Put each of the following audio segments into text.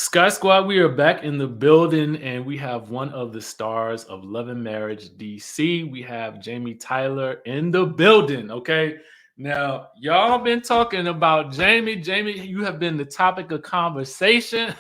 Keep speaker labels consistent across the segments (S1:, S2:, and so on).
S1: Sky Squad, we are back in the building and we have one of the stars of Love and Marriage DC. We have Jamie Tyler in the building. Okay. Now, y'all been talking about Jamie. Jamie, you have been the topic of conversation.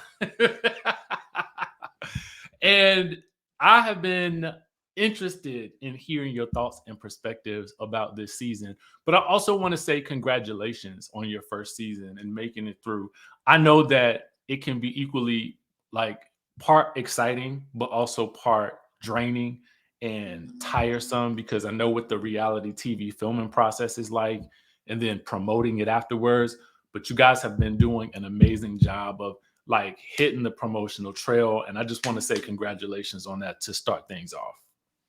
S1: And I have been interested in hearing your thoughts and perspectives about this season. But I also want to say congratulations on your first season and making it through. I know that it can be equally like part exciting, but also part draining and tiresome because I know what the reality TV filming process is like and then promoting it afterwards. But you guys have been doing an amazing job of like hitting the promotional trail. And I just want to say congratulations on that to start things off.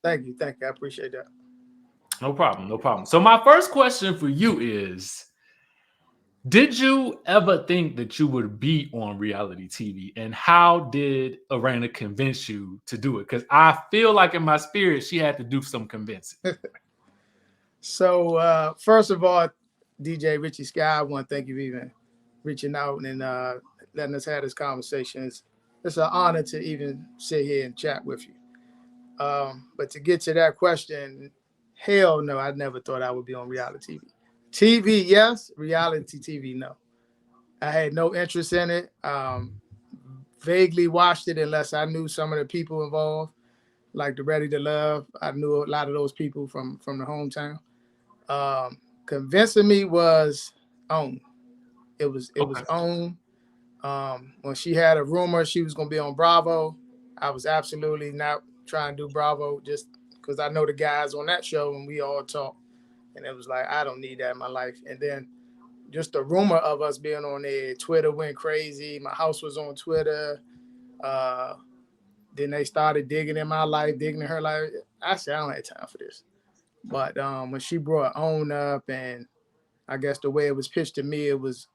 S2: Thank you. Thank you. I appreciate that.
S1: No problem. No problem. So, my first question for you is: did you ever think that you would be on reality TV? And how did Erana convince you to do it? Because I feel like in my spirit, she had to do some convincing.
S2: So, first of all, DJ Richie Skye, I want to thank you for even reaching out and letting us have this conversation. It's an honor to even sit here and chat with you. But to get to that question, hell no, I never thought I would be on reality TV. TV, yes. Reality TV, no. I had no interest in it. Vaguely watched it unless I knew some of the people involved, like the Ready to Love. I knew a lot of those people from the hometown. Convincing me was OWN. It was
S1: Okay.
S2: OWN. When she had a rumor she was going to be on Bravo, I was absolutely not trying to do Bravo just because I know the guys on that show and we all talk. And it was like, I don't need that in my life. And then just the rumor of us being on there, Twitter went crazy. My house was on Twitter. Then they started digging in my life, digging in her life. I said, I don't have time for this. But when she brought OWN up, and I guess the way it was pitched to me, it was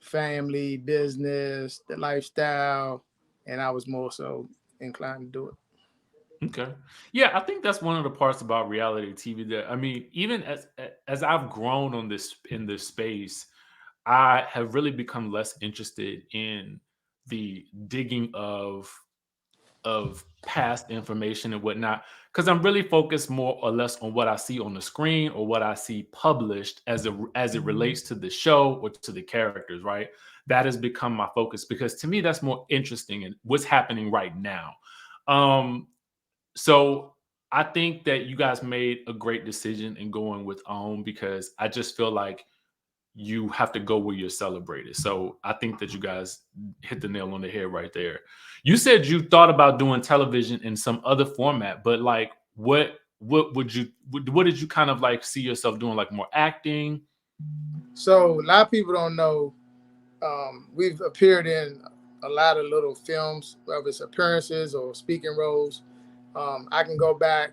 S2: family, business, the lifestyle, and I was more so inclined to do it.
S1: Okay. Yeah, I think that's one of the parts about reality TV that I mean, even as I've grown on this in this space, I have really become less interested in the digging of past information and whatnot because I'm really focused more or less on what I see on the screen or what I see published as it relates to the show or to the characters, right? That has become my focus because to me that's more interesting and what's happening right now. Um, so I think that you guys made a great decision in going with OWN because I just feel like you have to go where you're celebrated. So I think that you guys hit the nail on the head right there. You said you thought about doing television in some other format, but like what did you kind of like see yourself doing? Like more acting?
S2: So a lot of people don't know we've appeared in a lot of little films, whether it's appearances or speaking roles. I can go back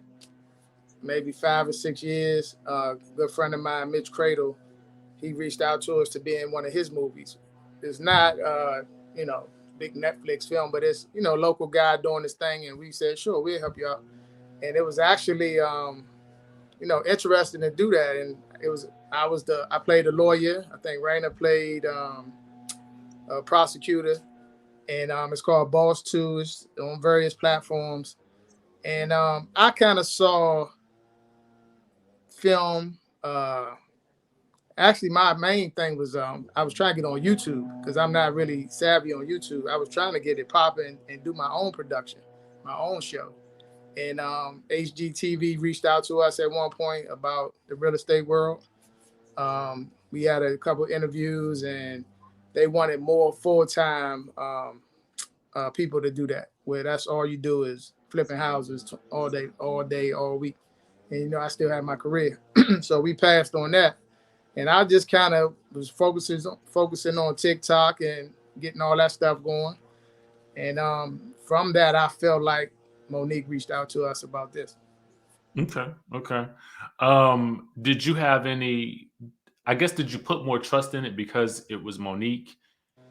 S2: maybe 5 or 6 years. A good friend of mine, Mitch Cradle, he reached out to us to be in one of his movies. It's not, you know, big Netflix film, but it's, local guy doing this thing. And we said, sure, we'll help you out. And it was actually, interesting to do that. And I played a lawyer. I think Raina played a prosecutor. And it's called Boss 2. It's on various platforms. And I kind of saw film. Actually, my main thing was I was trying to get on YouTube because I'm not really savvy on YouTube. I was trying to get it popping and do my own production, my own show. And HGTV reached out to us at one point about the real estate world. We had a couple interviews, and they wanted more full-time people to do that, where that's all you do is flipping houses all day, all week. And I still have my career, so we passed on that. And I just kind of was focusing on TikTok and getting all that stuff going. And from that, I felt like Monique reached out to us about this.
S1: Okay. Okay. Did you have any I guess did you put more trust in it because it was Monique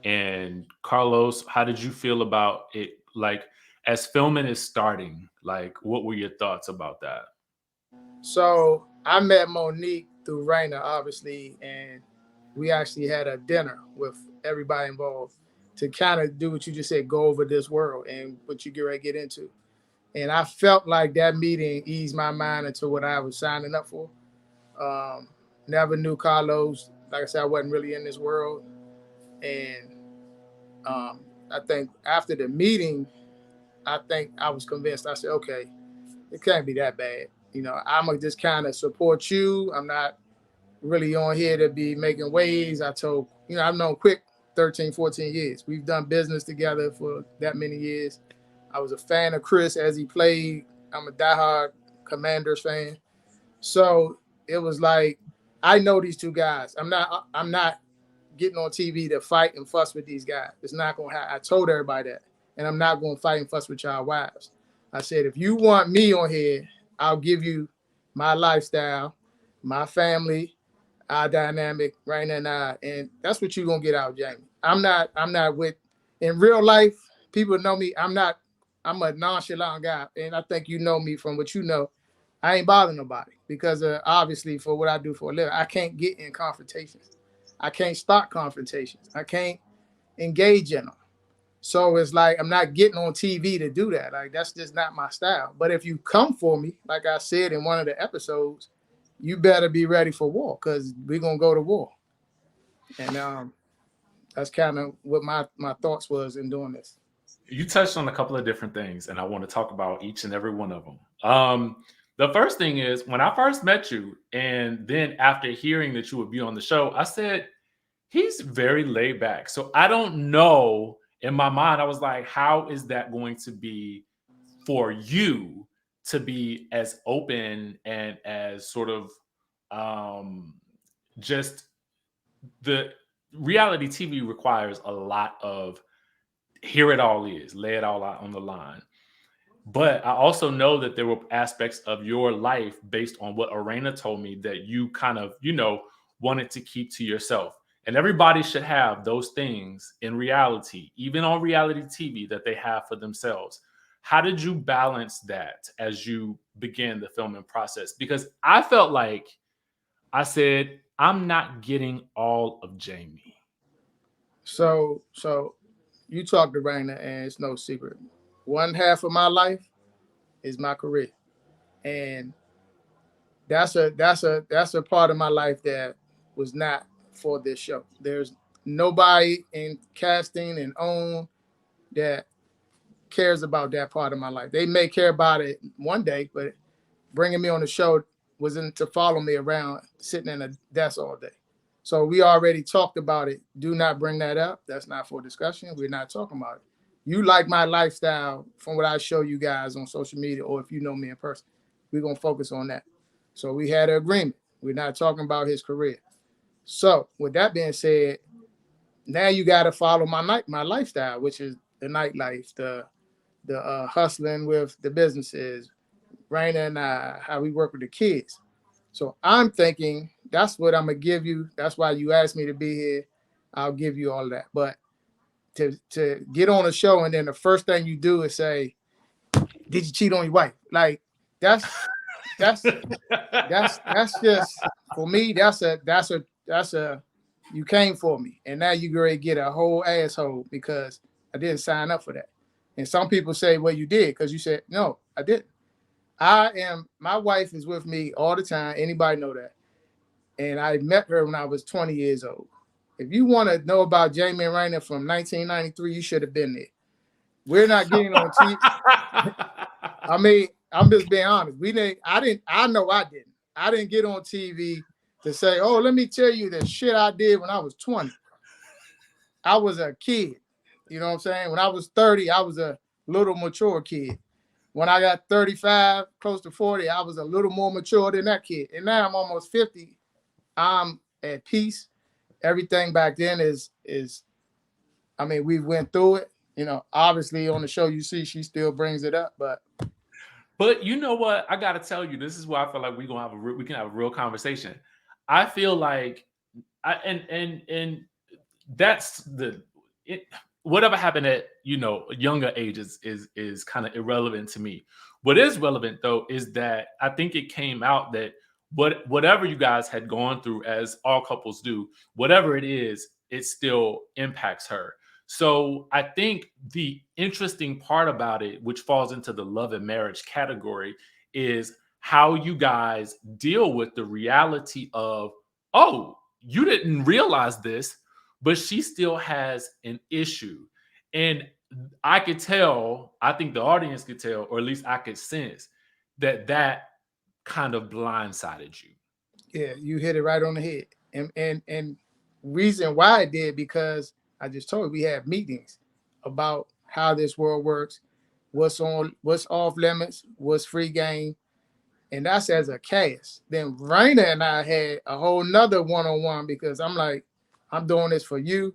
S1: and Carlos? How did you feel about it? Like as filming is starting, like what were your thoughts about that?
S2: So I met Monique through Raina, obviously, and we actually had a dinner with everybody involved. to kind of do what you just said, go over this world and what you get ready to get into. And I felt like that meeting eased my mind into what I was signing up for. Um, Never knew Carlos. Like I said, I wasn't really in this world. And I think after the meeting, I think I was convinced. I said, okay, it can't be that bad. I'm going to just kind of support you. I'm not really on here to be making waves. I've known Quick 13, 14 years. We've done business together for that many years. I was a fan of Chris as he played. I'm a diehard Commanders fan. So it was like, I know these two guys. I'm not getting on TV to fight and fuss with these guys. It's not going to happen. I told everybody that. And I'm not going to fight and fuss with y'all wives. I said, if you want me on here, I'll give you my lifestyle, my family, our dynamic right now. And that's what you're going to get out of Jamie. I'm not with, in real life, people know me. I'm a nonchalant guy. And I think you know me from what you know. I ain't bothering nobody because obviously for what I do for a living, I can't get in confrontations. I can't start confrontations. I can't engage in them. So it's like I'm not getting on TV to do that. Like that's just not my style. But if you come for me, like I said in one of the episodes, you better be ready for war because we're gonna go to war. And that's kind of what my thoughts was in doing this.
S1: You touched on a couple of different things, and I want to talk about each and every one of them. The first thing is when I first met you, and then after hearing that you would be on the show, I said, he's very laid back. So I don't know. In my mind, I was like, how is that going to be for you to be as open and as sort of just the reality TV requires a lot of here it all is, lay it all out on the line. But I also know that there were aspects of your life based on what Erana told me that you kind of, wanted to keep to yourself. And everybody should have those things in reality, even on reality TV, that they have for themselves. How did you balance that as you began the filming process? Because I felt like I said, I'm not getting all of Jamie.
S2: So you talked to Raina, and it's no secret. One half of my life is my career, and that's a part of my life that was not for this show. There's nobody in casting and own that cares about that part of my life. They may care about it one day, but bringing me on the show wasn't to follow me around sitting in a desk all day. So we already talked about it. Do not bring that up. That's not for discussion. We're not talking about it. You like my lifestyle from what I show you guys on social media, or if you know me in person, we're going to focus on that. So we had an agreement. We're not talking about his career. So with that being said, now you got to follow my lifestyle, which is the nightlife, the hustling with the businesses, Raina and I, how we work with the kids. So I'm thinking that's what I'm gonna give you. That's why you asked me to be here. I'll give you all that. But to get on a show and then the first thing you do is say, "Did you cheat on your wife?" Like that's that's just for me. That's a you came for me, and now you ready to get a whole asshole because I didn't sign up for that. And some people say, "Well, you did," because you said, "No, I didn't." My wife is with me all the time. Anybody know that? And I met her when I was 20 years old. If you want to know about Jamie and Raina from 1993, you should have been there. We're not getting on TV. I mean, I'm just being honest. I know I didn't. I didn't get on TV to say, oh, let me tell you the shit I did when I was 20. I was a kid. You know what I'm saying? When I was 30, I was a little mature kid. When I got 35, close to 40, I was a little more mature than that kid. And now I'm almost 50. I'm at peace. Everything back then is I mean, we went through it. Obviously on the show you see she still brings it up,
S1: But you know what? I gotta tell you, this is why I feel like we can have a real conversation. I feel like and that's whatever happened at younger ages is kind of irrelevant to me. What is relevant though is that I think it came out that whatever you guys had gone through, as all couples do, whatever it is, it still impacts her. So I think the interesting part about it, which falls into the love and marriage category, is how you guys deal with the reality of, oh, you didn't realize this, but she still has an issue. And I could tell, I think the audience could tell, or at least I could sense that that kind of blindsided you.
S2: Yeah, you hit it right on the head. And reason why I did, because I just told you we have meetings about how this world works, what's on, what's off limits, what's free game, and that's as a cast. Then Raina and I had a whole nother one-on-one because I'm like, I'm doing this for you.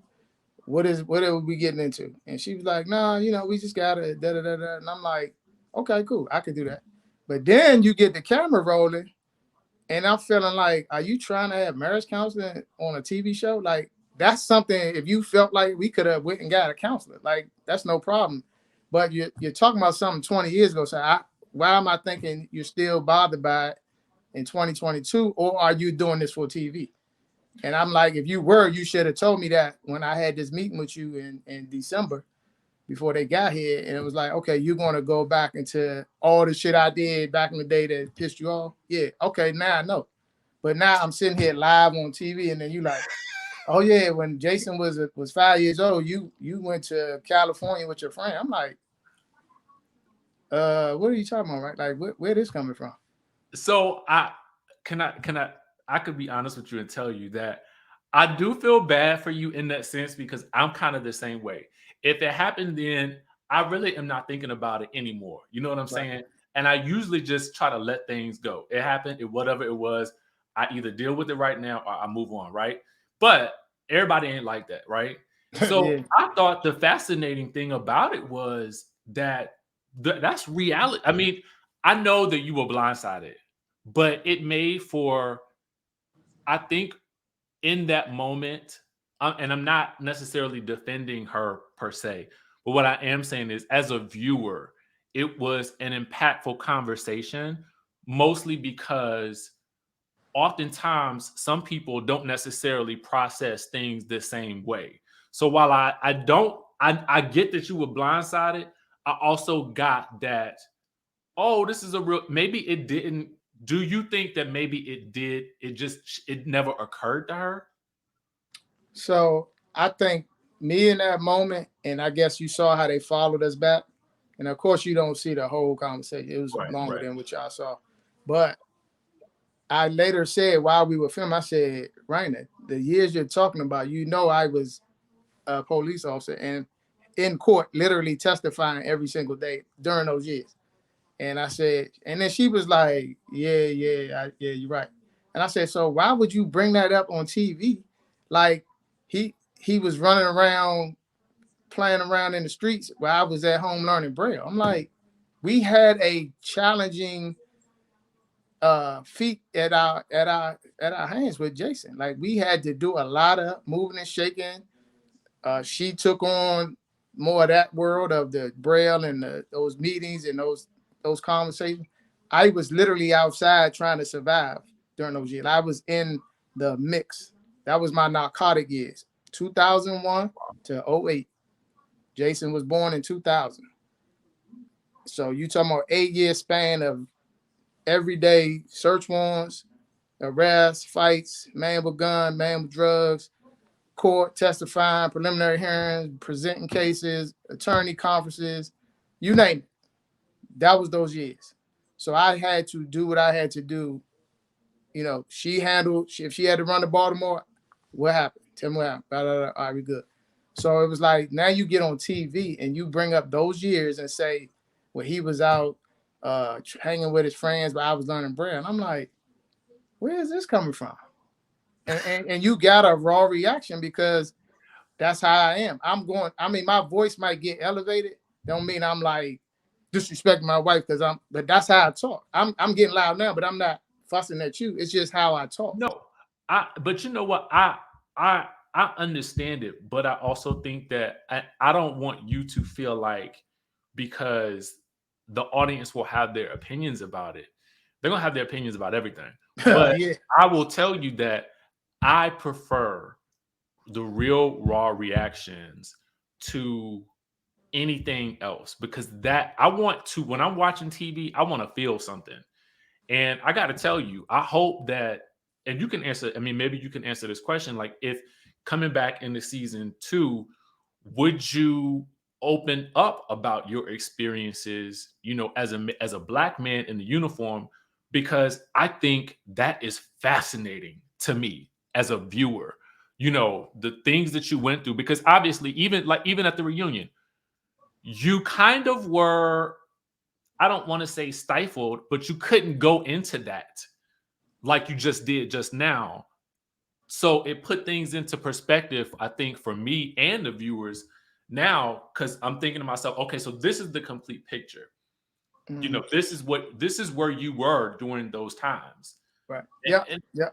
S2: What are we getting into? And she was like, nah, we just gotta da da da da. And I'm like, okay, cool, I could do that. But then you get the camera rolling, and I'm feeling like, are you trying to have marriage counseling on a TV show? Like, that's something, if you felt like we could have went and got a counselor, like, that's no problem. But you're talking about something 20 years ago. So why am I thinking you're still bothered by it in 2022? Or are you doing this for TV? And I'm like, if you were, you should have told me that when I had this meeting with you in December before they got here. And it was like, okay, you're going to go back into all the shit I did back in the day that pissed you off. Yeah. Okay. Now I know. But now I'm sitting here live on TV, and then you like, oh yeah, when Jason was 5 years old, you went to California with your friend. I'm like, what are you talking about, right? Like, where this coming from?
S1: So I could be honest with you and tell you that I do feel bad for you in that sense because I'm kind of the same way. If it happened then, I really am not thinking about it anymore. You know what I'm
S2: Right.
S1: saying? And I usually just try to let things go. It happened, it whatever it was, I either deal with it right now or I move on, right? But everybody ain't like that, right? So
S2: Yeah.
S1: I thought the fascinating thing about it was that that's reality. I mean, I know that you were blindsided, but it made for, I think, in that moment, and I'm not necessarily defending her per se, but what I am saying is, as a viewer, it was an impactful conversation, mostly because oftentimes some people don't necessarily process things the same way. So while I don't, I get that you were blindsided, I also got that, oh, this is a real, maybe it didn't, do you think that maybe it did, it just, it never occurred to her?
S2: So I think me in that moment, and I guess you saw how they followed us back. And of course, you don't see the whole conversation. It was
S1: Right,
S2: longer
S1: right.
S2: than what y'all saw. But I later said while we were filming, I said, Raina, the years you're talking about, I was a police officer and in court, literally testifying every single day during those years. And I said, and then she was like, yeah, you're right. And I said, so why would you bring that up on TV? Like he was running around, playing around in the streets while I was at home learning Braille. I'm like, we had a challenging feat at our hands with Jason. Like we had to do a lot of moving and shaking. She took on more of that world of the Braille and those meetings and those conversations. I was literally outside trying to survive during those years. I was in the mix. That was my narcotic years. 2001 to '08. Jason was born in 2000. So you talking about 8 year span of everyday search warrants, arrests, fights, man with gun, man with drugs, court testifying, preliminary hearings, presenting cases, attorney conferences, you name it. That was those years. So I had to do what I had to do. She handled, if she had to run to Baltimore, what happened? Tell me what happened. Blah, blah, blah. All right, we good. So it was like, now you get on TV and you bring up those years and say, well, he was out hanging with his friends, but I was learning Braille. And I'm like, where is this coming from? And you got a raw reaction because that's how I am. My voice might get elevated. Don't mean I'm like disrespecting my wife but that's how I talk. I'm getting loud now, but I'm not fussing at you. It's just how I talk.
S1: No, but you know what? I I understand it, but I also think that I don't want you to feel like, because the audience will have their opinions about it. They're gonna have their opinions about everything. But
S2: Yeah.
S1: I will tell you that I prefer the real raw reactions to anything else because that I want to when I'm watching TV, I want to feel something. And I got to tell you, I hope that, and you can answer, I mean, maybe you can answer this question like, if coming back into season two, would you open up about your experiences, as a black man in the uniform? Because I think that is fascinating to me as a viewer, the things that you went through, because obviously, even at the reunion, you kind of were, I don't want to say stifled, but you couldn't go into that like you just did just now. So it put things into perspective, I think, for me and the viewers now, because I'm thinking to myself, okay, so this is the complete picture.
S2: Mm-hmm.
S1: This is where you were during those times.
S2: Right.
S1: And,
S2: Yeah.
S1: and
S2: Yeah.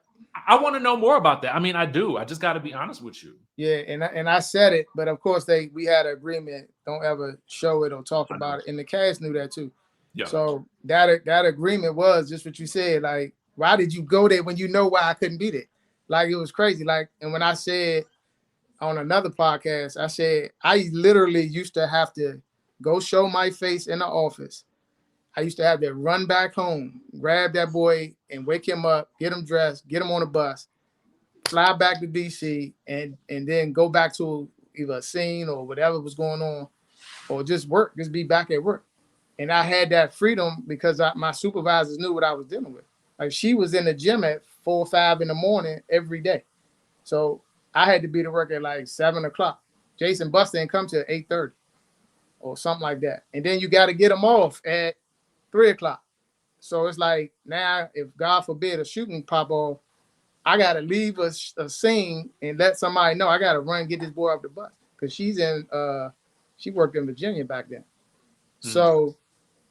S1: I want to know more about that. I mean, I do. I just got to be honest with you.
S2: Yeah. And I said it, but of course we had an agreement. Don't ever show it or talk
S1: I know.
S2: about it. And the cast knew that too.
S1: Yeah.
S2: So that agreement was just what you said. Like, why did you go there when you know why I couldn't be there? Like, it was crazy. Like, and when I said on another podcast, I said I literally used to have to go show my face in the office. I used to have to run back home, grab that boy and wake him up, get him dressed, get him on a bus, fly back to DC, and then go back to either a scene or whatever was going on, or just work, just be back at work. And I had that freedom because my supervisors knew what I was dealing with. Like, she was in the gym at 4 or 5 in the morning every day. So I had to be to work at like 7 o'clock. Jason Buster didn't come till 8:30 or something like that. And then you got to get them off at 3 o'clock. So it's like, now, if God forbid a shooting pop off, I got to leave a scene and let somebody know I got to run get this boy off the bus, because she worked in Virginia back then.
S1: Mm.
S2: So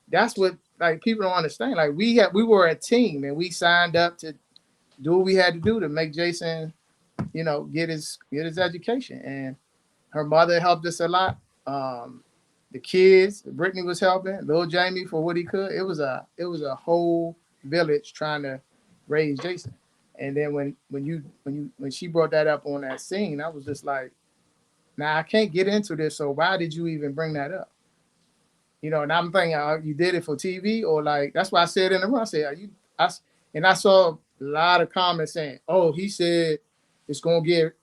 S2: that's what, like, people don't understand. Like, we were a team and we signed up to do what we had to do to make Jason, get his education. And her mother helped us a lot. The kids, Brittany was helping, Lil Jamie for what he could. It was a whole village trying to raise Jason. And then when she brought that up on that scene, I was just like, now I can't get into this. So why did you even bring that up? And I'm thinking, you did it for TV, or like, that's why I said in the room, I said, and I saw a lot of comments saying, oh, he said it's gonna get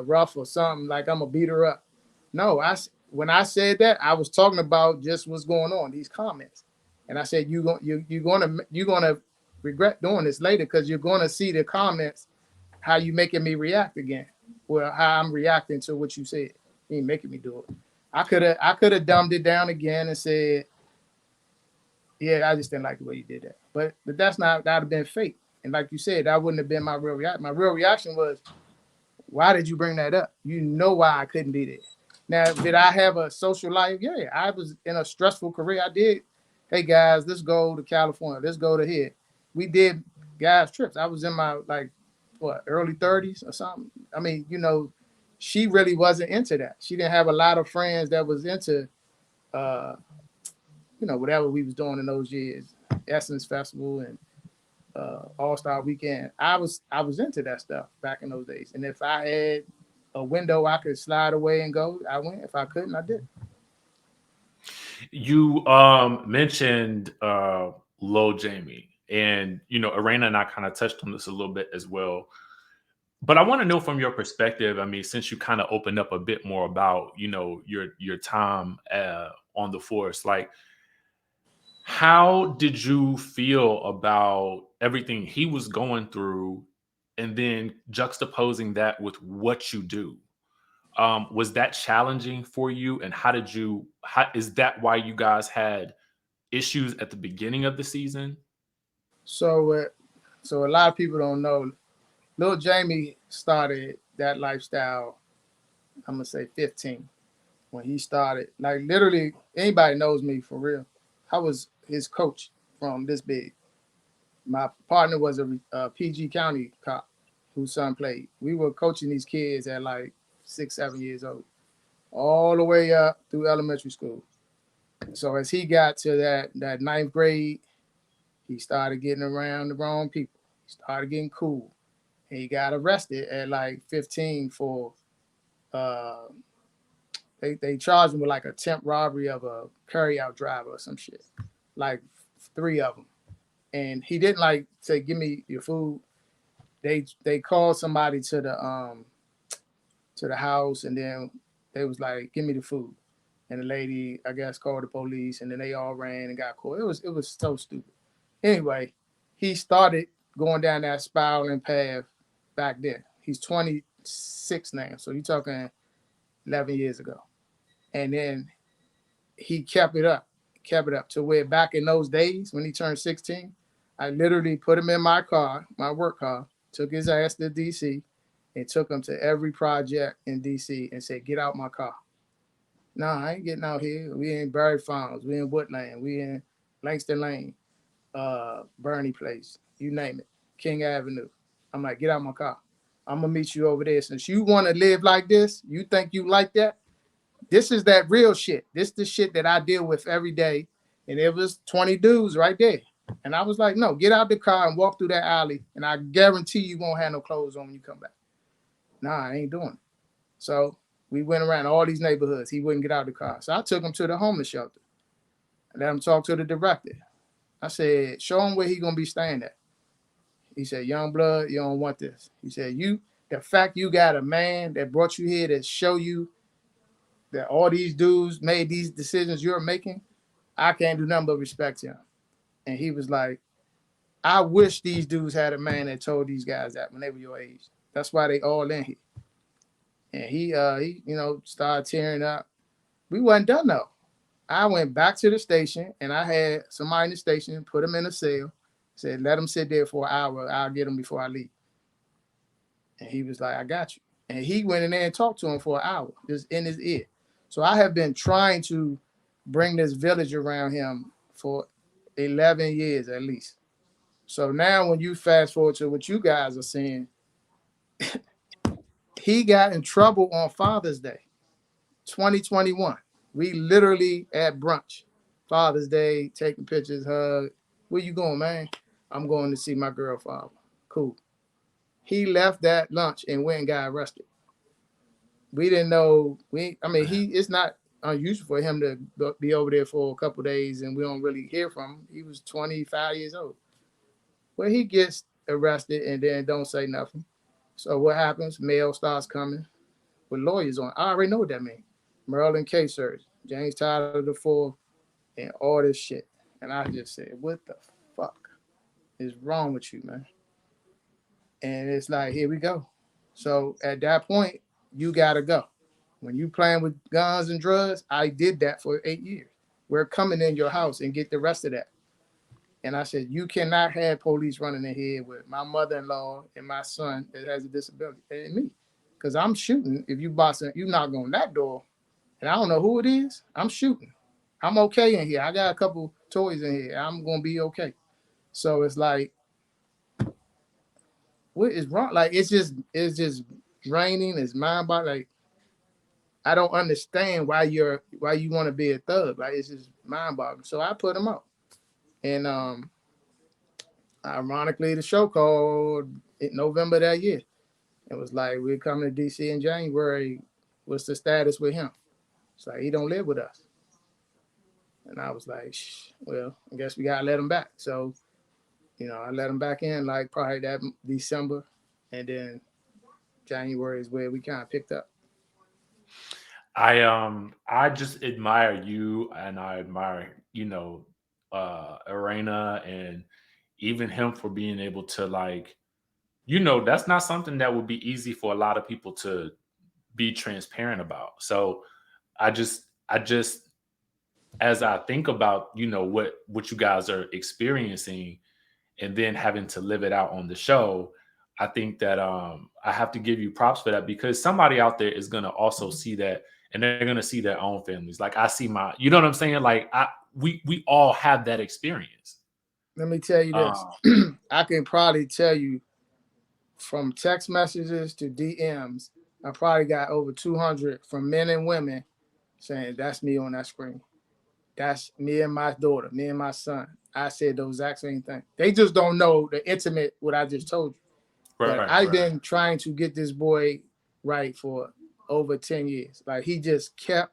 S2: rough or something, like I'm gonna beat her up. No, when I said that, I was talking about just what's going on, these comments. And I said, you're gonna regret doing this later, because you're gonna see the comments, how you making me react again. Well, how I'm reacting to what you said. You ain't making me do it. I could have dumbed it down again and said, yeah, I just didn't like the way you did that. But that'd have been fake. And like you said, that wouldn't have been my real reaction. My real reaction was, why did you bring that up? You know why I couldn't be there. Now, did I have a social life? Yeah, I was in a stressful career. I did. Hey guys, let's go to California. Let's go to here. We did guys trips. I was in my early 30s or something. I mean, she really wasn't into that. She didn't have a lot of friends that was into whatever we was doing in those years. Essence Festival and All Star Weekend. I was into that stuff back in those days. And if I had a window I could slide away and go, I went. If I couldn't, I did.
S1: You mentioned Lil Jamie, and Arena and I kind of touched on this a little bit as well. But I want to know from your perspective. I mean, since you kind of opened up a bit more about your time on the force, like, how did you feel about everything he was going through, and then juxtaposing that with what you do? Was that challenging for you? And how is that why you guys had issues at the beginning of the season?
S2: So a lot of people don't know. Lil Jamie started that lifestyle. I'm gonna say 15 when he started. Like, literally, anybody knows me for real. I was his coach from this big. My partner was a PG County cop whose son played. We were coaching these kids at like 6, 7 years old, all the way up through elementary school. So as he got to that ninth grade, he started getting around the wrong people. He started getting cool. And he got arrested at like 15 for uh, They charged him with like attempt robbery of a carryout driver or some shit, like three of them. And he didn't like say, "Give me your food." They called somebody to the house, and then they was like, "Give me the food." And the lady, I guess, called the police, and then they all ran and got caught. It was so stupid. Anyway, he started going down that spiraling path back then. He's 26 now, so you're talking 11 years ago. And then he kept it up to where back in those days when he turned 16, I literally put him in my car, my work car, took his ass to DC, and took him to every project in DC and said, "Get out my car." Nah, I ain't getting out here. We in Barry Farms, we in Woodland, we in Langston Lane, Bernie Place, you name it, King Avenue. I'm like, "Get out my car. I'm gonna meet you over there. Since you want to live like this, you think you like that? This is that real shit. This the shit that I deal with every day." And it was 20 dudes right there. And I was like, "No, get out the car and walk through that alley, and I guarantee you won't have no clothes on when you come back." Nah, I ain't doing it. So we went around all these neighborhoods. He wouldn't get out of the car. So I took him to the homeless shelter and let him talk to the director. I said, "Show him where he gonna be staying at." He said, "Young blood, you don't want this." He said, the fact you got a man that brought you here to show you that all these dudes made these decisions you're making, I can't do nothing but respect him." And he was like, "I wish these dudes had a man that told these guys that when they were your age. That's why they all in here." And he started tearing up. We wasn't done though. I went back to the station and I had somebody in the station put him in a cell. Said, "Let him sit there for an hour. I'll get him before I leave." And he was like, "I got you." And he went in there and talked to him for an hour, just in his ear. So I have been trying to bring this village around him for 11 years at least. So now when you fast forward to what you guys are seeing, he got in trouble on Father's Day, 2021. We literally at brunch, Father's Day, taking pictures, hug. "Where you going, man?" "I'm going to see my girl father." Cool. He left that lunch and went and got arrested. We didn't know. It's not unusual for him to be over there for a couple of days and we don't really hear from him. He was 25 years old. Well, he gets arrested and then don't say nothing. So what happens? Mail starts coming with lawyers on. I already know what that means. Maryland case search, James Tyler the fourth, and all this shit. And I just said, "What the fuck is wrong with you, man?" And it's like, here we go. So at that point, you gotta go. When you playing with guns and drugs, I did that for 8 years. We're coming in your house and get the rest of that. And I said, "You cannot have police running in here with my mother-in-law and my son that has a disability and me. Because I'm shooting. If you knock on that door, and I don't know who it is, I'm shooting. I'm okay in here. I got a couple toys in here. I'm gonna be okay." So it's like, what is wrong? Like it's just draining. It's mind boggling. Like I don't understand why you want to be a thug. Like it's just mind boggling. So I put him out. And ironically, the show called in November that year. It was like, "We're coming to DC in January. What's the status with him?" It's like, "He don't live with us." And I was like, "Well, I guess we gotta let him back." So, I let him back in like probably that December, and then January is where we kind of picked up.
S1: I just admire you and I admire, Arena and even him for being able to like, that's not something that would be easy for a lot of people to be transparent about. So I just as I think about, what you guys are experiencing and then having to live it out on the show, I think that I have to give you props for that because somebody out there is going to also see that and they're going to see their own families. Like I see you know what I'm saying? Like we all have that experience.
S2: Let me tell you this.
S1: Um,
S2: I can probably tell you from text messages to DMs, I probably got over 200 from men and women saying, "That's me on that screen. That's me and my daughter, me and my son. I said those exact same thing." They just don't know the intimate what I just told you. But
S1: right,
S2: I've
S1: right.
S2: been trying to get this boy right for over 10 years. Like he just kept,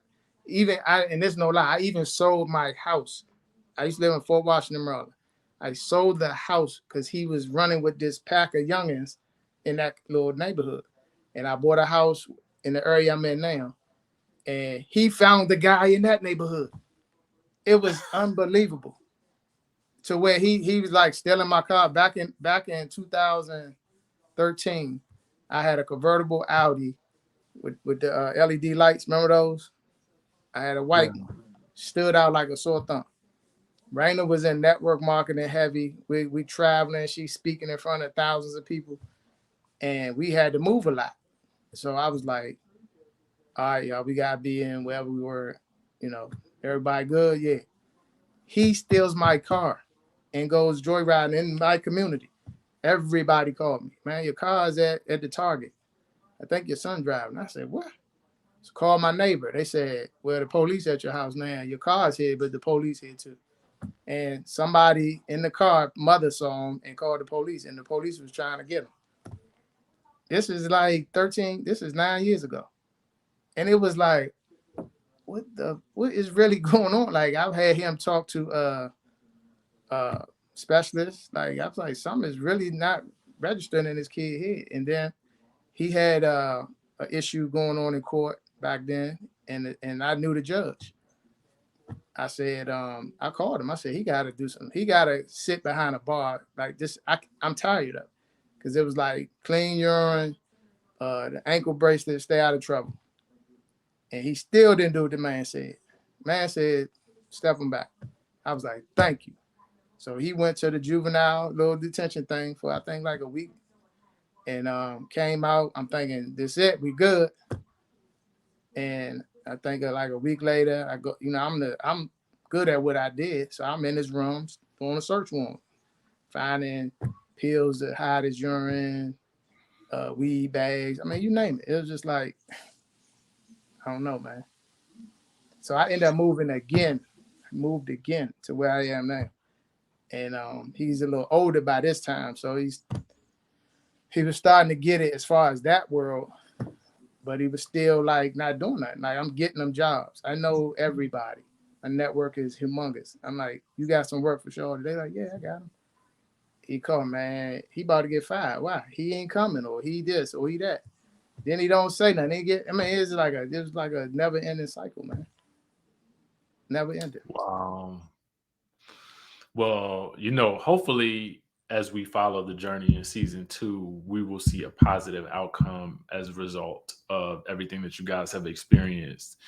S2: and there's no lie, I even sold my house. I used to live in Fort Washington, Maryland. I sold the house because he was running with this pack of youngins in that little neighborhood. And I bought a house in the area I'm in now. And he found the guy in that neighborhood. It was unbelievable. To where he was like stealing my car back in 2013. I had a convertible Audi with the LED lights. Remember those? I had a white one. Stood out like a sore thumb. Raina was in network marketing heavy. We traveling. She's speaking in front of thousands of people, and we had to move a lot. So I was like, all right, y'all, we gotta be in wherever we were. You know, everybody good, yeah. He steals my car and goes joyriding in my community. Everybody called me, man. Your car's at the Target. I think your son driving. I said, what? So called my neighbor. They said, well, the police at your house now. Your car's here, but the police here too. And somebody in the car, mother saw him and called the police, and the police was trying to get him. This is like 13, this is 9 years ago. And it was like, what is really going on? Like I've had him talk to specialists. Like I was like, something is really not registering in this kid head. And then he had an issue going on in court back then, and I knew the judge. I said, I called him. I said, he got to do something. He got to sit behind a bar like this. I'm tired of it because it was like clean urine, the ankle bracelet, stay out of trouble. And he still didn't do what the man said. Man said, step him back. I was like, thank you. So he went to the juvenile little detention thing for, I think, like a week. And came out. I'm thinking, this it, we good. And I think like a week later, I go, I'm good at what I did. So I'm in his room doing a search warrant, finding pills to hide his urine, weed bags. I mean, you name it. It was just like, I don't know, man. So I ended up moving again. Moved again to where I am now. And he's a little older by this time. So he was starting to get it as far as that world, but he was still like not doing that. Like I'm getting them jobs. I know everybody. My network is humongous. I'm like, you got some work for sure. They like, yeah, I got him. He called, man. He about to get fired. Why? He ain't coming, or he this, or he that. Then he don't say nothing. It's like a never ending cycle, man. Never ended.
S1: Wow. Well, hopefully as we follow the journey in season 2, we will see a positive outcome as a result of everything that you guys have experienced.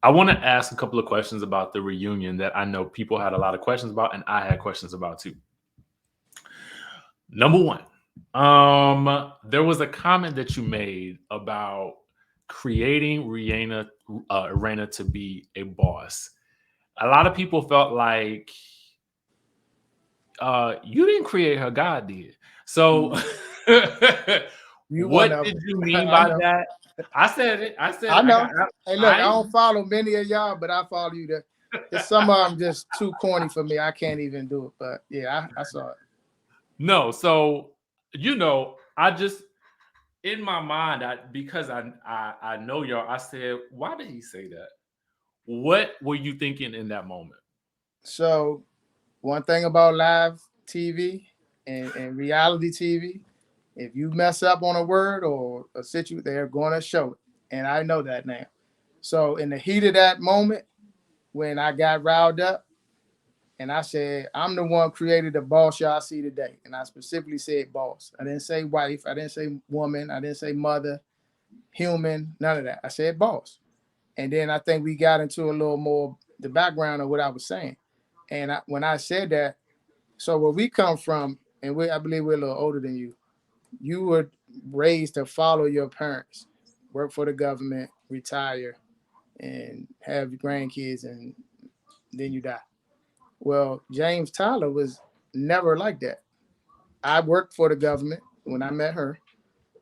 S1: I want to ask a couple of questions about the reunion that I know people had a lot of questions about, and I had questions about too. Number one, there was a comment that you made about creating Erana to be a boss. A lot of people felt like you didn't create her, God did. So what did you mean by that? I said it.
S2: I know. Hey, look, I don't follow many of y'all, but I follow you. There's some of them just too corny for me. I can't even do it. But yeah, I saw it.
S1: No, so I just in my mind, because I know y'all, I said, why did he say that? What were you thinking in that moment?
S2: So one thing about live TV and reality TV, if you mess up on a word or a situation, they're going to show it. And I know that now. So in the heat of that moment, when I got riled up and I said, I'm the one created the boss y'all see today. And I specifically said boss. I didn't say wife. I didn't say woman. I didn't say mother, human, none of that. I said boss. And then I think we got into a little more the background of what I was saying. And when I said that, so where we come from, and I believe we're a little older than you, you were raised to follow your parents, work for the government, retire, and have grandkids, and then you die. Well, James Tyler was never like that. I worked for the government when I met her,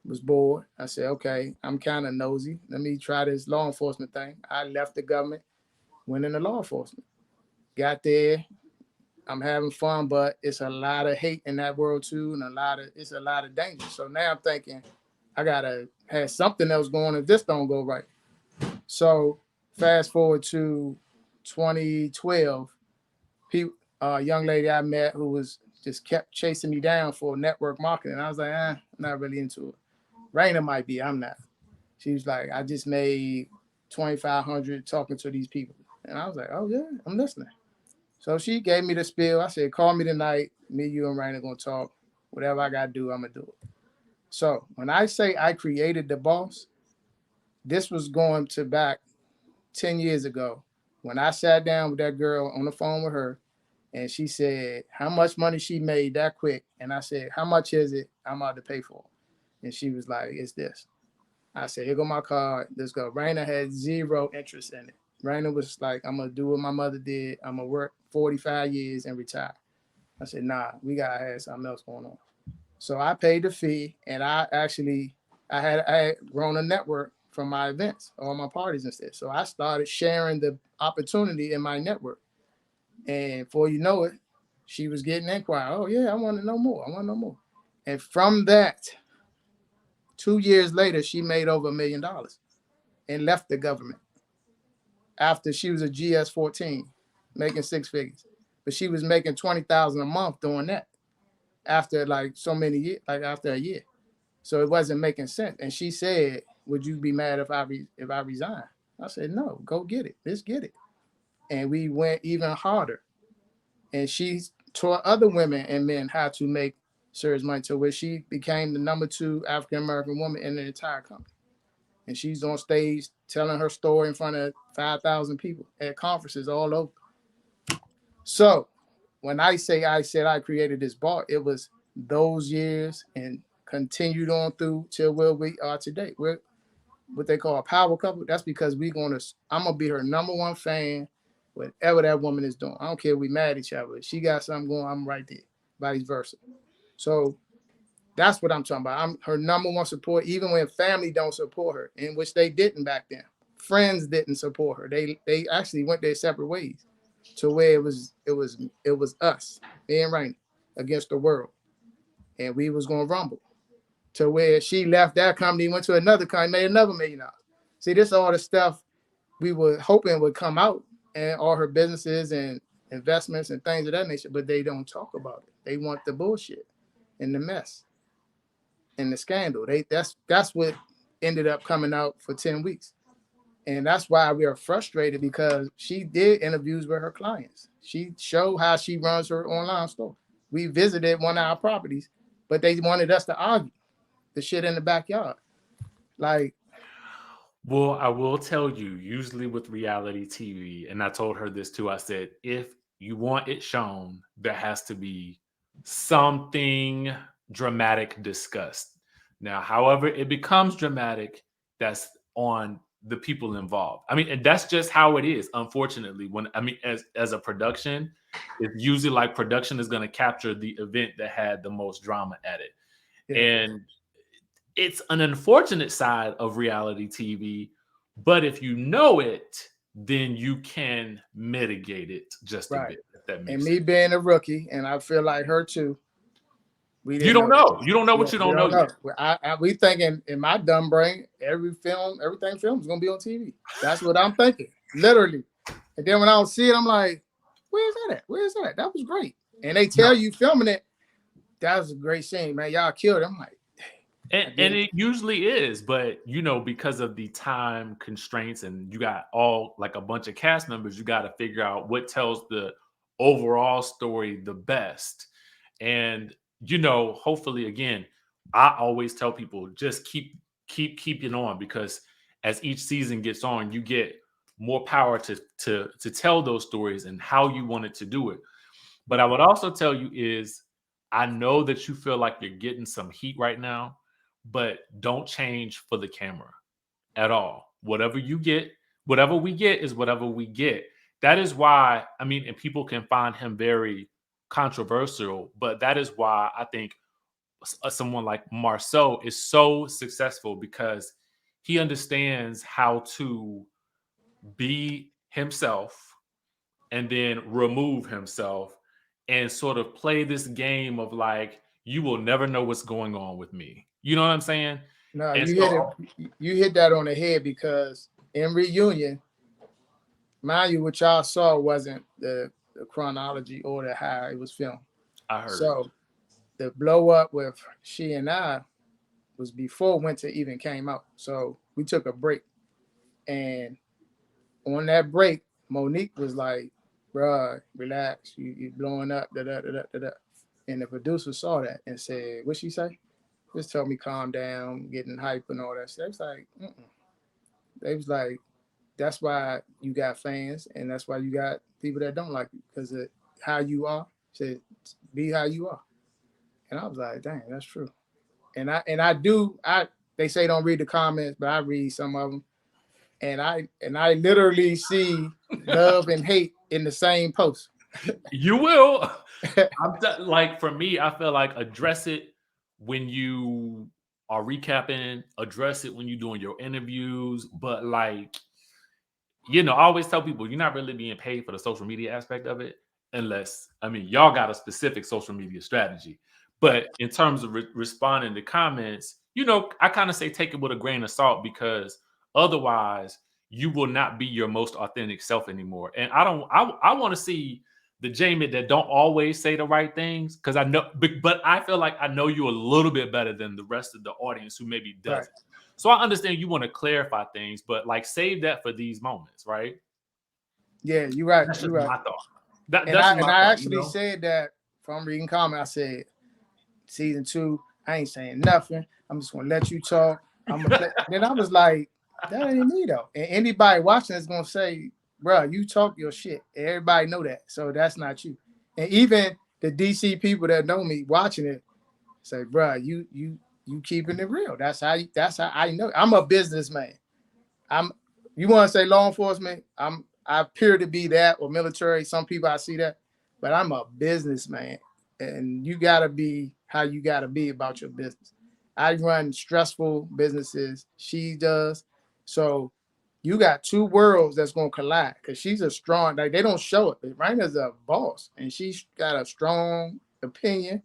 S2: was bored. I said, okay, I'm kind of nosy. Let me try this law enforcement thing. I left the government, went into law enforcement. Got there, I'm having fun, but it's a lot of hate in that world too, and it's a lot of danger. So now I'm thinking, I gotta have something else going if this don't go right. So fast forward to 2012, a young lady I met who was just kept chasing me down for network marketing. I was like, I'm not really into it. Raina might be, I'm not. She was like, I just made 2,500 talking to these people. And I was like, oh yeah, I'm listening. So she gave me the spiel. I said, call me tonight. Me, you, and Raina gonna talk. Whatever I gotta do, I'm gonna do it. So when I say I created the boss, this was going to back 10 years ago when I sat down with that girl on the phone with her and she said how much money she made that quick. And I said, how much is it I'm about to pay for? And she was like, it's this. I said, here go my card. Let's go. Raina had zero interest in it. Raina was like, I'm going to do what my mother did. I'm going to work 45 years and retire. I said, nah, we got to have something else going on. So I paid the fee, and I had grown a network from my events, all my parties and stuff. So I started sharing the opportunity in my network. And before you know it, she was getting inquired. Oh yeah, I want to know more. I want to know more. And from that, 2 years later, she made over $1 million and left the government after she was a GS 14, making six figures. But she was making 20,000 a month doing that after like so many years, like after a year. So it wasn't making sense. And she said, "Would you be mad if I resign?" I said, "No, go get it. Let's get it." And we went even harder. And she taught other women and men how to make serious money to where she became the #2 African American woman in the entire company. And she's on stage telling her story in front of 5,000 people at conferences all over. So when I say I said I created this bar, it was those years and continued on through till where we are today. We're what they call a power couple. That's because I'm gonna be her #1 fan, whatever that woman is doing. I don't care if we mad at each other. If she got something going, I'm right there. Vice versa. So that's what I'm talking about. I'm her #1 support, even when family don't support her, in which they didn't back then. Friends didn't support her. They actually went their separate ways to where it was us, me and Rainy, against the world. And we was gonna rumble. To where she left that company, went to another company, made another $1 million. See, this is all the stuff we were hoping would come out and all her businesses and investments and things of that nature, but they don't talk about it. They want the bullshit and the mess and the scandal. That's what ended up coming out for 10 weeks. And that's why we are frustrated because she did interviews with her clients. She showed how she runs her online store. We visited one of our properties, but they wanted us to argue the shit in the backyard. Like,
S1: Well, I will tell you, usually with reality TV, and I told her this too. I said, if you want it shown, there has to be something dramatic discussed. Now, however, it becomes dramatic, that's on the people involved. I mean, and that's just how it is, unfortunately. When I mean, as a production, it's usually like production is going to capture the event that had the most drama at it.
S2: yeah,
S1: And it's an unfortunate side of reality TV, but if you know it, then you can mitigate it just a
S2: right.
S1: bit, if that
S2: And
S1: makes
S2: me
S1: sense.
S2: being a rookie, and I feel like her too, we
S1: You
S2: didn't
S1: don't
S2: know that.
S1: know. You don't know
S2: Yeah,
S1: what you
S2: we
S1: don't know
S2: don't know.
S1: yet.
S2: We thinking in my dumb brain, everything film is gonna be on TV. That's what I'm thinking, literally. And then when I don't see it, I'm like, where's that at? Where's that at? That was great. And they
S1: No.
S2: tell you filming it, that was a great scene, man. Y'all killed it. I'm like,
S1: And,
S2: I
S1: and
S2: did it.
S1: it usually is, but because of the time constraints and you got all like a bunch of cast members, you got to figure out what tells the overall story the best. And hopefully again, I always tell people just keep it on because as each season gets on, you get more power to tell those stories and how you wanted to do it. But I would also tell you is I know that you feel like you're getting some heat right now, but don't change for the camera at all. Whatever we get is whatever we get. That is why, I mean, and people can find him very controversial, but that is why I think someone like Marceau is so successful because he understands how to be himself and then remove himself and sort of play this game of like, you will never know what's going on with me. You know what I'm saying?
S2: No,
S1: And
S2: you hit
S1: so
S2: it. You hit that on the head because in reunion, mind you, what y'all saw wasn't the chronology or the how it was filmed.
S1: I heard.
S2: So the blow up with she and I was before Winter even came out. So we took a break, and on that break, Monique was like, "Bruh, relax. You blowing up, da da da da da." And the producer saw that and said, "What she say?" Just tell me calm down, getting hype and all that stuff. They was like, mm-mm. They was like, that's why you got fans and that's why you got people that don't like you because of how you are. Said, be how you are. And I was like, dang, that's true. And I do I they say don't read the comments, but I read some of them, and I literally see love and hate in the same post.
S1: You will. Like for me, I feel like address it when you are recapping, address it when you're doing your interviews, but like I always tell people you're not really being paid for the social media aspect of it, unless I mean y'all got a specific social media strategy. But in terms of responding to comments, I kind of say take it with a grain of salt because otherwise you will not be your most authentic self anymore. And I don't. I want to see the Jamie that don't always say the right things because I know, but I feel like I know you a little bit better than the rest of the audience who maybe
S2: Right.
S1: doesn't. So I understand you want to clarify things, but like save that for these moments, right?
S2: Yeah, you're right.
S1: That's
S2: You're
S1: just
S2: right.
S1: my thought. That
S2: And
S1: that's
S2: I
S1: just
S2: and
S1: my
S2: I
S1: thought,
S2: actually said that from reading comment. I said season two, I ain't saying nothing. I'm just gonna let you talk. I'm gonna play. Then I was like, that ain't me though. And anybody watching is gonna say, bro, you talk your shit. Everybody know that. So that's not you. And even the DC people that know me watching it say, bro, you keeping it real. That's how I know. I'm a businessman. I'm you want to say law enforcement, I appear to be that or military. Some people I see that, but I'm a businessman. And you gotta be how you gotta be about your business. I run stressful businesses. She does. So you got two worlds that's gonna collide because she's a strong, like they don't show it, but Raina's a boss and she's got a strong opinion.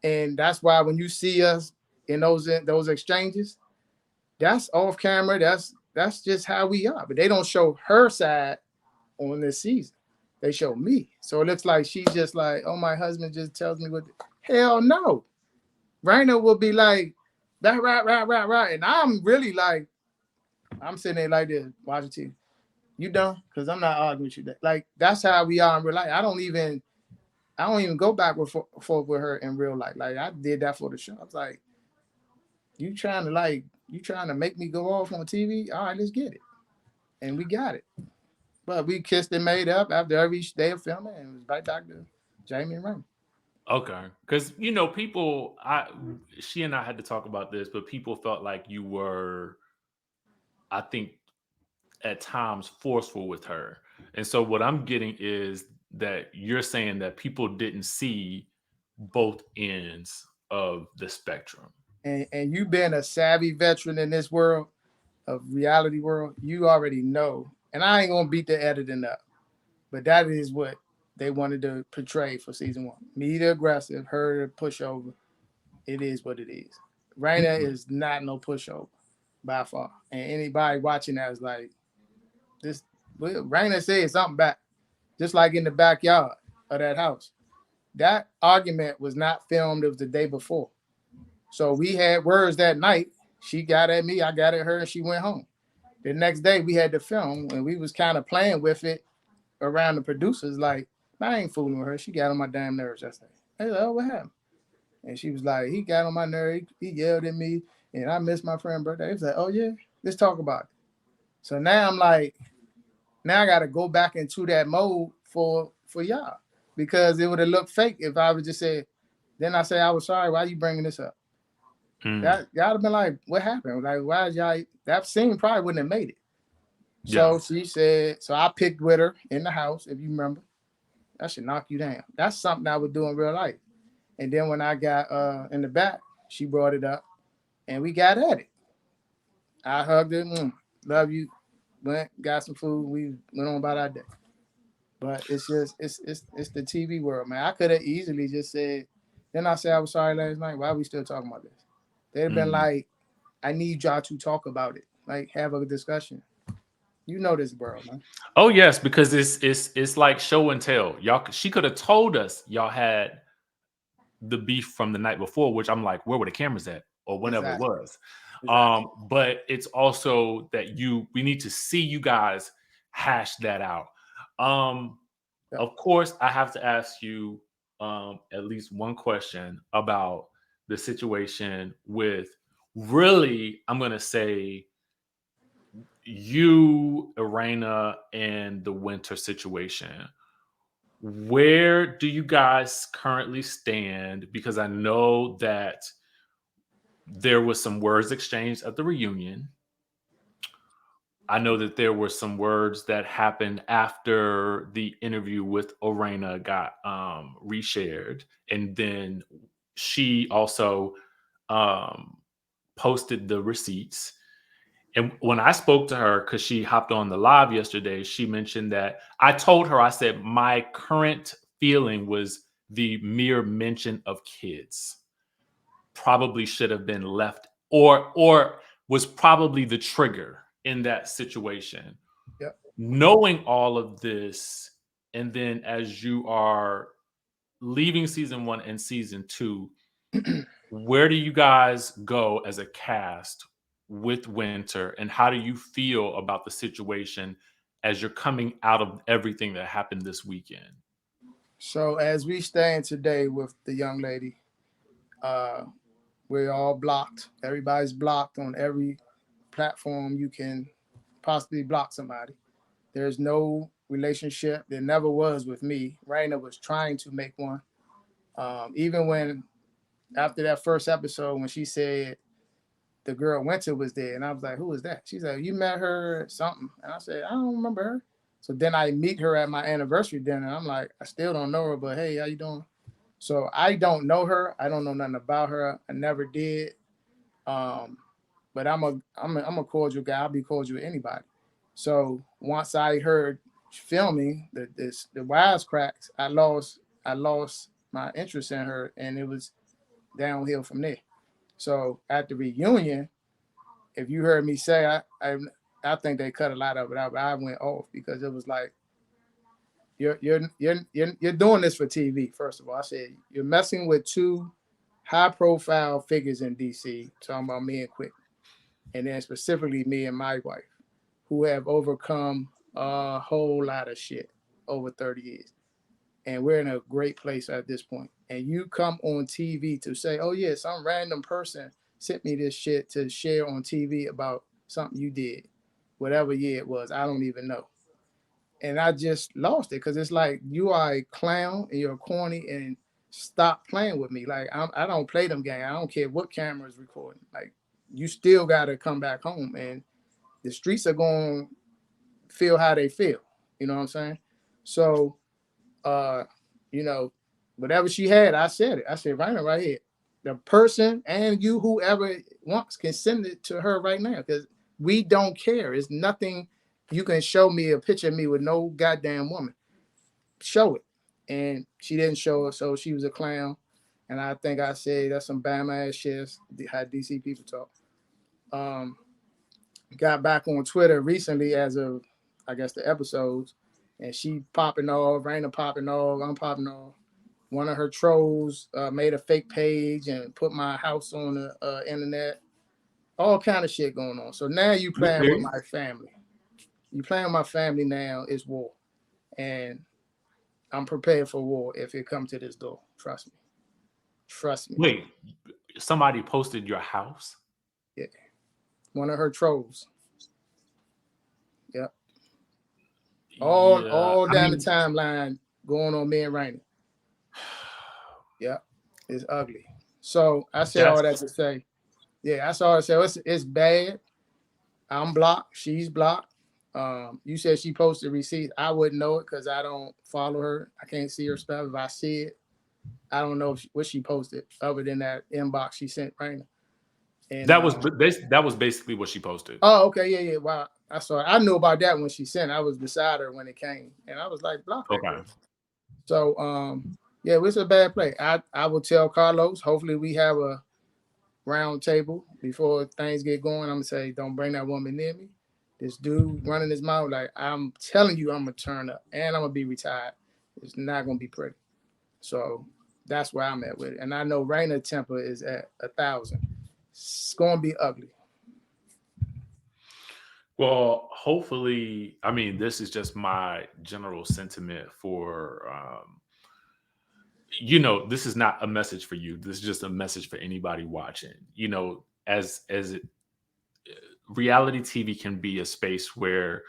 S2: And that's why when you see us in those exchanges, that's off camera. That's just how we are. But they don't show her side on this season. They show me. So it looks like she's just like, oh, my husband just tells me what. Hell no. Raina will be like, that right. And I'm really like, I'm sitting there like this, watching TV. You done? Because I'm not arguing with you. Like that's how we are in real life. I don't even go back and forth with her in real life. Like I did that for the show. I was like, you trying to make me go off on TV? All right, let's get it. And we got it. But we kissed and made up after every day of filming, and it was right back to Jamie and Remy.
S1: Okay, because people, she and I had to talk about this, but people felt like you were, I think, at times forceful with her, and so what I'm getting is that you're saying that people didn't see both ends of the spectrum.
S2: And you being a savvy veteran in this world of reality world, you already know. And I ain't gonna beat the editing up, but that is what they wanted to portray for season one. Me the aggressive, her the pushover. It is what it is. Raina
S1: Mhm.
S2: is not no pushover by far. And anybody watching that is like, this Raina said something back, just like in the backyard of that house. That argument was not filmed. It was the day before. So we had words that night. She got at me, I got at her, and she went home. The next day we had to film, and we was kind of playing with it around the producers. Like, I ain't fooling with her. She got on my damn nerves yesterday. I was like, oh, what happened? And she was like, he got on my nerve. He yelled at me, and I missed my friend's birthday. He was like, oh yeah, let's talk about it. So now I'm like, now I got to go back into that mode for y'all because it would have looked fake if I would just say, then I say I was sorry. Why you bringing this up?
S1: Mm.
S2: That y'all have been like, what happened? Like, why is y'all that scene probably wouldn't have made it.
S1: Yeah.
S2: So she said, so I picked with her in the house, if you remember. That should knock you down. That's something I would do in real life. And then when I got in the back, she brought it up and we got at it. I hugged her, love you, went, got some food, we went on about our day. But it's just it's the TV world, man. I could have easily just said, then I said I was sorry last night. Why are we still talking about this? They'd have been
S1: Mm.
S2: like, I need y'all to talk about it. Like, have a discussion. You know this world, man.
S1: Oh yes, because it's like show and tell. Y'all, she could have told us y'all had the beef from the night before, which I'm like, where were the cameras at, or whatever it
S2: Exactly.
S1: was.
S2: Exactly.
S1: But it's also that we need to see you guys hash that out. Um,
S2: Yep.
S1: of course, I have to ask you at least one question about the situation with really, I'm gonna say you, Arena, and the winter situation. Where do you guys currently stand? Because I know that there was some words exchanged at the reunion. I know that there were some words that happened after the interview with Orena got reshared, and then she also um, posted the receipts. And when I spoke to her, because she hopped on the live yesterday, she mentioned that I told her, I said, my current feeling was the mere mention of kids probably should have been left or was probably the trigger in that situation.
S2: Yep.
S1: Knowing all of this, and then as you are leaving season one and season two, where do you guys go as a cast with Winter, and how do you feel about the situation as you're coming out of everything that happened this weekend?
S2: So as we stand today with the young lady, uh, we're all blocked. Everybody's blocked on every platform you can possibly block somebody. There's no relationship. There never was with me. Raina was trying to make one. Even when after that first episode, when she said the girl Winter was there, and I was like, "Who is that?" She's like, "You met her or something?" And I said, "I don't remember her." So then I meet her at my anniversary dinner. I'm like, I still don't know her, but hey, how you doing? So I don't know her. I don't know nothing about her. I never did. Um, but I'm a cordial guy. I'll be cordial with anybody. So once I heard filming the wisecracks, I lost my interest in her, and it was downhill from there. So at the reunion, if you heard me say, I think they cut a lot of it out, but I went off because it was like you're doing this for TV. First of all, I said you're messing with two high profile figures in DC, talking about me and Quick, and then specifically me and my wife, who have overcome a whole lot of shit over 30 years. And we're in a great place at this point. And you come on TV to say, oh, yeah, some random person sent me this shit to share on TV about something you did, whatever year it was. I don't even know. And I just lost it because it's like you are a clown and you're corny and stop playing with me. Like, I don't play them games. I don't care what camera is recording. Like, you still got to come back home. And the streets are going to feel how they feel. You know what I'm saying? So, uh, you know, whatever she had, I said it. I said, right here. The person and you, whoever wants, can send it to her right now because we don't care. It's nothing. You can show me a picture of me with no goddamn woman. Show it. And she didn't show it, so she was a clown. And I think I said that's some Bama ass shit. How DC people talk. Um, got back on Twitter recently as of, I guess, the episodes, and she popping off, Raina popping off, I'm popping off. One of her trolls made a fake page and put my house on the internet. All kind of shit going on. So now you playing with
S1: Okay.
S2: my family. You playing with my family now is war, and I'm prepared for war if it comes to this door. Trust me. Trust me.
S1: Wait, somebody posted your house?
S2: Yeah. One of her trolls. Yep. All
S1: Yeah,
S2: all
S1: I
S2: down the
S1: mean,
S2: timeline going on me and Raina. Yeah, it's ugly. So I say all that
S1: that's
S2: to say, yeah, I saw her say it's bad. I'm blocked. She's blocked. You said she posted receipts. I wouldn't know it because I don't follow her. I can't see her stuff. If I see it, I don't know what she posted other than that inbox she sent Raina. And
S1: that was basically what she posted.
S2: oh, okay, yeah, yeah. Wow, I saw it. I knew about that when she sent. I was beside her when it came, and I was like, block that girl.
S1: Okay.
S2: So yeah, it was a bad play. I will tell Carlos. Hopefully, we have round table before things get going. I'm gonna say, don't bring that woman near me. This dude running his mouth, like I'm telling you, I'm gonna turn up and I'm gonna be retired. It's not gonna be pretty. So that's where I'm at with it. And I know Raina temper is at 1,000. It's gonna be ugly.
S1: Well, hopefully, I mean, this is just my general sentiment for, this is not a message for you. This is just a message for anybody watching. As reality TV can be a space where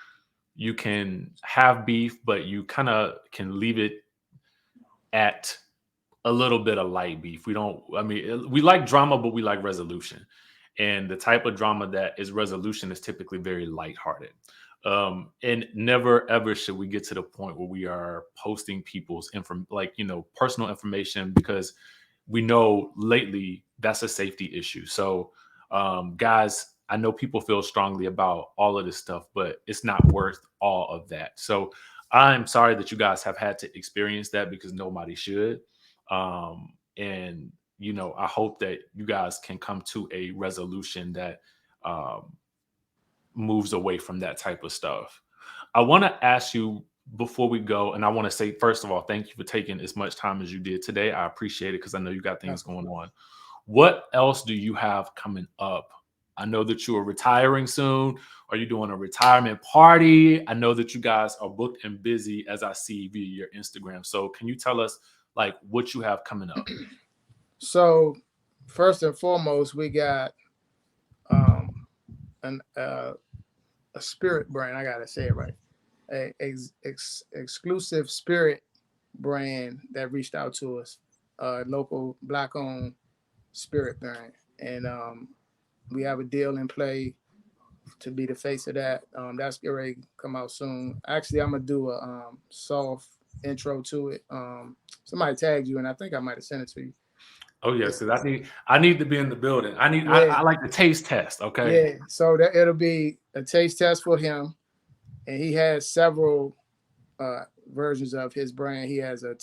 S1: you can have beef, but you kind of can leave it at a little bit of light beef. We don't, I mean, we like drama, but we like resolution. And the type of drama that is resolution is typically very lighthearted. And never ever should we get to the point where we are posting people's personal information, because we know lately that's a safety issue. So, guys, I know people feel strongly about all of this stuff, but it's not worth all of that. So, I'm sorry that you guys have had to experience that, because nobody should. And I hope that you guys can come to a resolution that um, moves away from that type of stuff. I want to ask you before we go, and I want to say, first of all, thank you for taking as much time as you did today. I appreciate it, because I know you got things going on. What else do you have coming up? I know that you are retiring soon. Are you doing a retirement party? I know that you guys are booked and busy, as I see via your Instagram. So can you tell us like what you have coming up?
S2: So first and foremost, we got um, an a spirit brand. I gotta say it right. Exclusive spirit brand that reached out to us, local black owned spirit brand, and we have a deal in play to be the face of that. That's getting ready to come out soon. Actually, I'm gonna do a soft intro to it. Somebody tagged you, and I think I might have sent it to you.
S1: Oh yes,
S2: It's,
S1: because I need to be in the building. I
S2: yeah,
S1: like the taste test. Okay.
S2: yeah. So that it'll be a taste test for him, and he has several uh, versions of his brand. He has a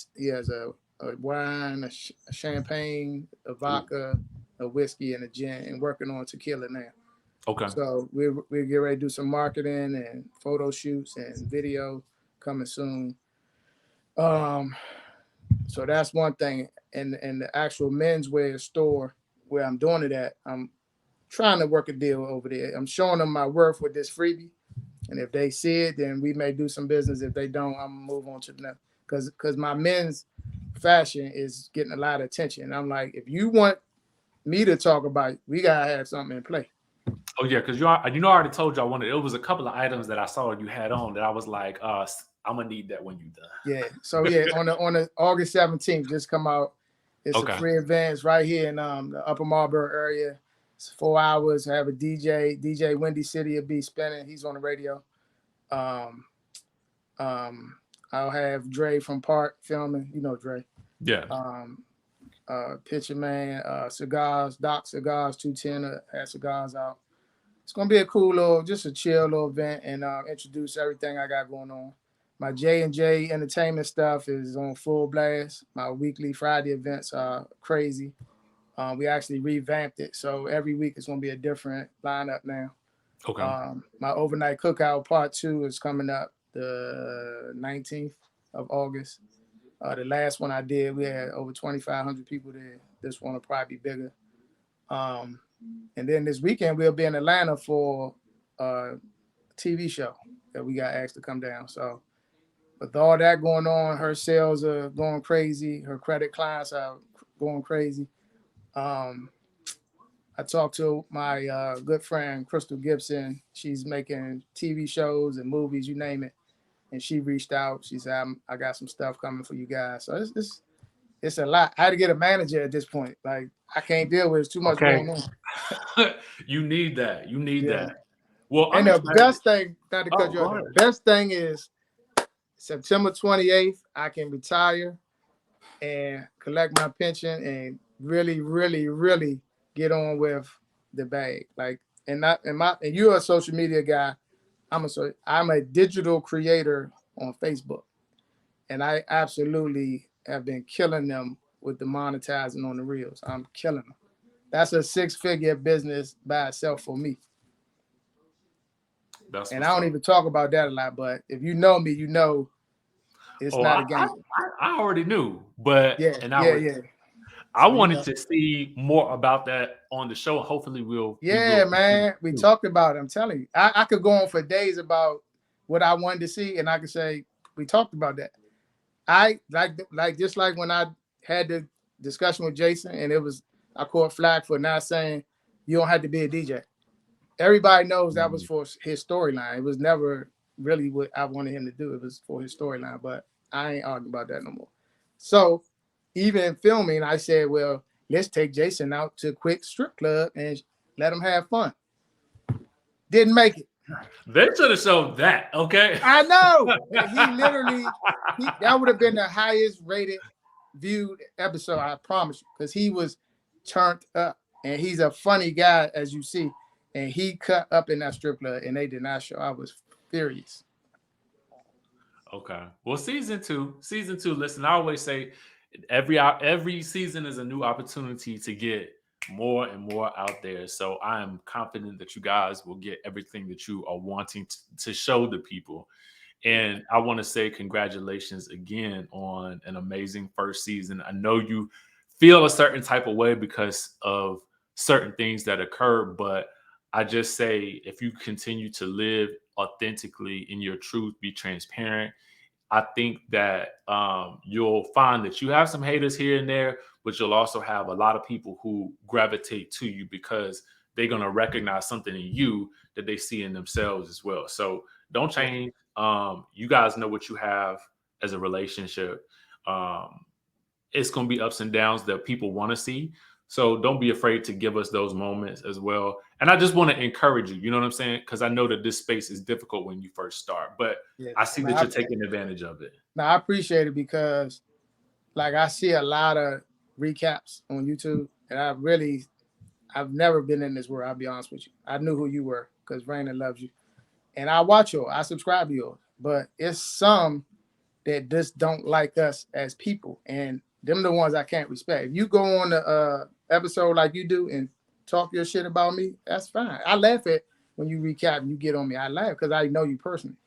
S2: wine, a champagne, a
S1: Ooh,
S2: vodka, a whiskey, and a gin, and working on tequila now.
S1: okay.
S2: So we get ready to do some marketing and photo shoots and video coming soon. Um, so that's one thing. And the actual menswear store where I'm doing it at, I'm trying to work a deal over there. I'm showing them my worth with this freebie, and if they see it, then we may do some business. If they don't, I'm gonna move on to the next. Because my men's fashion is getting a lot of attention. And I'm like, if you want me to talk about it, we gotta have something in play.
S1: Oh yeah, because I already told you I wanted. It was a couple of items that I saw you had on that I was like, I'm gonna need that when you
S2: Yeah. So
S1: done.
S2: yeah, on the August 17th, just come out. It's a
S1: Okay.
S2: free event. It's right here in the Upper Marlboro area. It's 4 hours. I have a DJ Windy City will be spinning. He's on the radio. Um, um, I'll have Dre from Park filming. You know Dre.
S1: Yeah.
S2: Um, Pitcher Man, cigars, Doc Cigars 210 has cigars out. It's gonna be a cool little, just a chill little event, and introduce everything I got going on. My J&J entertainment stuff is on full blast. My weekly Friday events are crazy. We actually revamped it, so every week it's gonna be a different lineup now.
S1: Okay.
S2: My overnight cookout part two is coming up the 19th of August. The last one I did, we had over 2,500 people there. This one will probably be bigger. Um, and then this weekend we'll be in Atlanta for a TV show that we got asked to come down. So with all that going on, her sales are going crazy. Her credit clients are going crazy. Um, I talked to my good friend Crystal Gibson. She's making TV shows and movies, you name it. And she reached out. She said, I got some stuff coming for you guys. So it's a lot. I had to get a manager at this point. Like I can't deal with it. It's too much
S1: Okay.
S2: going on.
S1: You need that. You need
S2: Yeah.
S1: that. Well,
S2: And
S1: I'm
S2: the
S1: excited.
S2: best thing, not to cut
S1: Oh,
S2: you off,
S1: go
S2: the
S1: ahead.
S2: best thing is September 28th, I can retire and collect my pension and really, really, really get on with the bag. Like, and you're a social media guy. I'm a digital creator on Facebook, and I absolutely have been killing them with the monetizing on the reels. I'm killing them. That's a 6-figure business by itself for me.
S1: That's
S2: And I
S1: what's
S2: don't
S1: up.
S2: even talk about that a lot, but if you know me, you know it's
S1: Oh,
S2: not a game.
S1: I already knew, but
S2: Yeah,
S1: and
S2: yeah, yeah.
S1: I
S2: So
S1: wanted to see more about that on the show. Hopefully, we
S2: yeah,
S1: will continue
S2: man. We
S1: to.
S2: talked about it. I'm telling you. I could go on for days about what I wanted to see, and I could say we talked about that. I like just like when I had the discussion with Jason, and it was I caught flack for not saying you don't have to be a DJ. Everybody knows that was
S1: Mhm.
S2: for his storyline. It was never really what I wanted him to do. It was for his storyline, but I ain't arguing about that no more. So even in filming, I said, well, let's take Jason out to a quick strip club and let him have fun. Didn't make it.
S1: They should have showed that. Okay.
S2: I know. He literally, that would have been the highest rated viewed episode, I promise you, because he was turned up. And he's a funny guy, as you see. And he cut up in that strip club, and they did not show. I was furious.
S1: Okay. Well, season two. Listen, I always say every season is a new opportunity to get more and more out there. So I am confident that you guys will get everything that you are wanting to show the people.
S2: Yeah.
S1: And I want to say congratulations again on an amazing first season. I know you feel a certain type of way because of certain things that occurred, but I just say if you continue to live authentically in your truth, be transparent, I think that you'll find that you have some haters here and there, but you'll also have a lot of people who gravitate to you because they're going to recognize something in you that they see in themselves as well. So don't
S2: Yeah.
S1: change. You guys know what you have as a relationship. Um, it's going to be ups and downs that people want to see. So don't be afraid to give us those moments as well. And I just want to encourage you, you know what I'm saying? Because I know that this space is difficult when you first start, but
S2: Yeah.
S1: I see that
S2: Now,
S1: you're taking advantage of it.
S2: I appreciate it because, like, I see a lot of recaps on YouTube, and I've never been in this world. I'll be honest with you. I knew who you were because Raina loves you, and I watch yours. I subscribe to yours, but it's some that just don't like us as people, and them the ones I can't respect. If you go on the episode like you do and talk your shit about me, that's fine. I laugh at when you recap and you get on me. I laugh because I know you personally.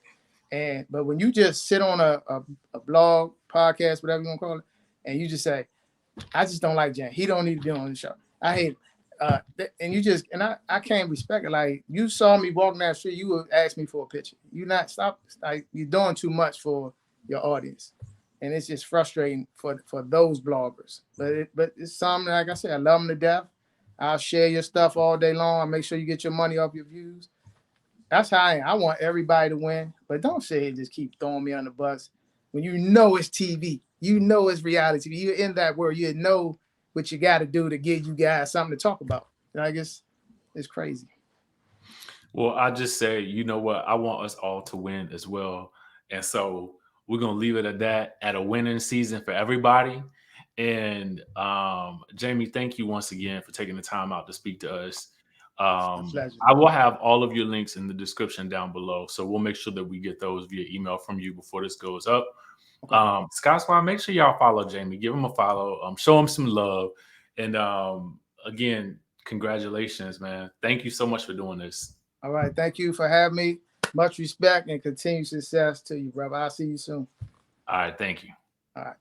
S2: And but when you just sit on a blog, podcast, whatever you want to call it, and you just say, I just don't like Jan. He don't need to be on the show. I hate it. And you just and I can't respect it. Like you saw me walking down the street, you would ask me for a picture. You not stop like you're doing too much for your audience. And it's just frustrating for those bloggers. But it's something like I said, I love them to death. I'll share your stuff all day long. I'll make sure you get your money off your views. That's how I am. I want everybody to win, but don't say just keep throwing me on the bus when you know it's TV. You know it's reality TV. You're in that world. You know what you got to do to give you guys something to talk about. I guess it's crazy.
S1: Well, I just say, you know what? I want us all to win as well. And so we're going to leave it at that, at a winning season for everybody. And Jamie, thank you once again for taking the time out to speak to us.
S2: My pleasure.
S1: I will have all of your links in the description down below. So we'll make sure that we get those via email from you before this goes up.
S2: Okay.
S1: Scott Swan, make sure y'all follow Jamie. Give him a follow. Show him some love. And again, congratulations, man. Thank you so much for doing this.
S2: All right. Thank you for having me. Much respect and continued success to you, brother. I'll see you soon.
S1: All right. Thank you.
S2: All right.